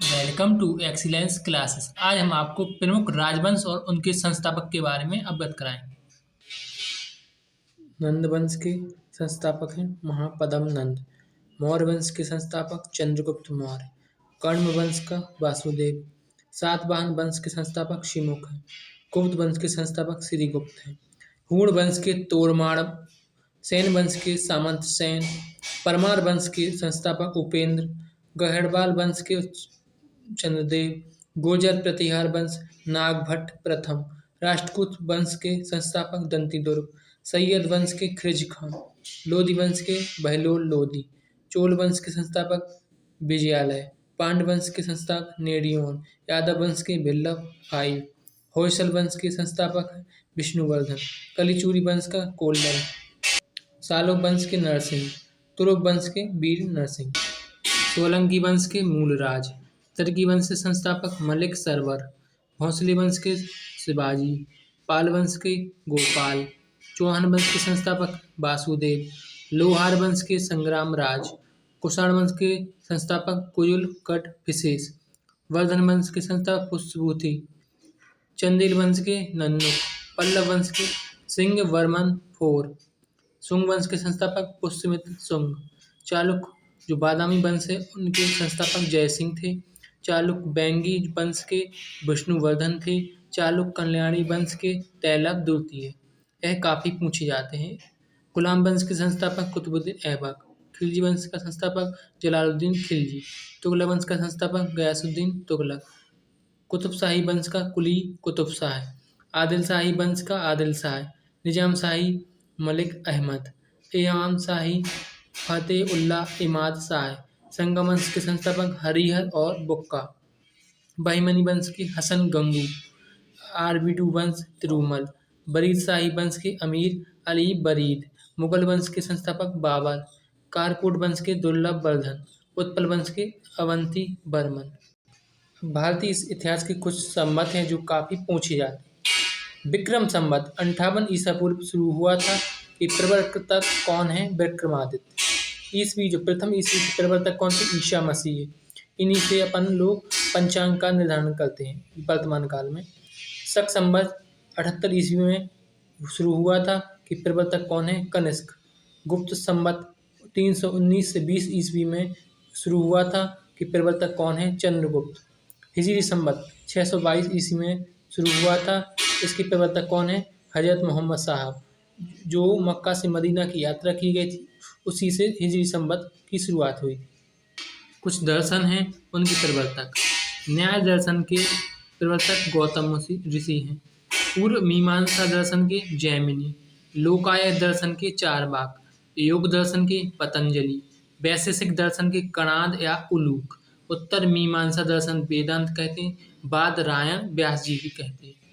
Welcome to excellence classes. आज हम आपको प्रमुख राजवंश और उनके संस्थापक के बारे में अवगत कराएंगे। नंद वंश के संस्थापक हैं महापद्म नंद। मौर्य वंश के संस्थापक चंद्रगुप्त मौर्य। कर्ण वंश का वासुदेव। सातवाहन वंश के संस्थापक शिमुख हैं। गुप्त वंश के संस्थापक श्रीगुप्त हैं। हूण वंश के तोड़माड़। सेन वंश के सामंत सेन। परमार वंश के संस्थापक उपेंद्र। गहड़वाल वंश के चंद्रदेव। गुर्जर प्रतिहार वंश नागभट्ट प्रथम। राष्ट्रकूट वंश के संस्थापक दंतीदुर्ग। सैयद वंश के खिज खां। लोधी वंश के बहलोल लोधी। चोल वंश के संस्थापक विजयालय। पांड्य वंश के संस्थापक नेडियोन। यादव वंश के भिल्लभ भाई। होयसल वंश के संस्थापक विष्णुवर्धन। कलिचूरी वंश का कोल्लर। सालोक वंश के नरसिंह। तुरुप वंश के वीर नरसिंह। सोलंकी वंश के मूलराज। तिर्की वंश के संस्थापक मलिक सरवर। भोंसले वंश के शिवाजी। पाल वंश के गोपाल। चौहान वंश के संस्थापक वासुदेव। लोहार वंश के संग्राम राज। कुषाण वंश के संस्थापक कुयुल कट विशेष। वर्धन वंश के संस्थापक पुष्यभूति। चंदेल वंश के नन्नुक। पल्लव वंश के सिंह वर्मन फोर। शुंग वंश के संस्थापक पुष्यमित्र शुंग। चालुक्य जो बादामी वंश है उनके संस्थापक जयसिंह थे। चालुक्य बैंगी वंश के विष्णुवर्धन थे। चालुक्य कल्याणी वंश के तैलभ द्वितीय। यह काफी पूछे जाते हैं। गुलाम वंश के संस्थापक कुतुबुद्दीन ऐबक। खिलजी वंश का संस्थापक जलालुद्दीन खिलजी। तुगलक वंश का संस्थापक गयासुद्दीन तुगलक। कुतुब शाही वंश का कुली कुतुब शाह। आदिल शाही वंश का आदिल शाह। निजाम शाही मलिक अहमद। इमाम शाही फतेह उल्लाह इमाद शाह। संगम वंश के संस्थापक हरिहर और बुक्का। बहिमनी वंश के हसन गंगू। आरबीडू वंश तिरुमल। बरीद शाही वंश के अमीर अली बरीद। मुगल वंश के संस्थापक बाबर। कारकोट वंश के दुर्लभ वर्धन। उत्पल वंश के अवंती बर्मन। भारतीय इतिहास के कुछ संवत हैं जो काफी पूछे जाते हैं। विक्रम संवत 58 ईसा पूर्व शुरू हुआ था। कि प्रवर्तक कौन है? विक्रमादित्य। ईसवी जो प्रथम ईसवी के प्रवर्तक कौन थे? ईसा मसीह है। इन्हीं से अपन लोग पंचांग का निर्धारण करते हैं वर्तमान काल में। शक संवत 78 ईस्वी में शुरू हुआ था। कि प्रवर्तक कौन है? कनिष्क। गुप्त संवत 319 से 20 ईस्वी में शुरू हुआ था। कि प्रवर्तक कौन है? चंद्रगुप्त। हिजरी संवत 622 ईस्वी में शुरू हुआ था। इसके प्रवर्तक कौन है? हजरत मोहम्मद साहब। जो मक्का से मदीना की यात्रा की गई थी उसी से हिजरी संवत की शुरुआत हुई। कुछ दर्शन हैं उनके प्रवर्तक। न्याय दर्शन के प्रवर्तक गौतम ऋषि हैं। पूर्व मीमांसा दर्शन के जैमिनी। लोकायत दर्शन के चारवाक। योग दर्शन के पतंजलि। वैशेषिक दर्शन के कणाद या उलूक। उत्तर मीमांसा दर्शन वेदांत कहते हैं। बादरायण व्यास जी भी कहते हैं।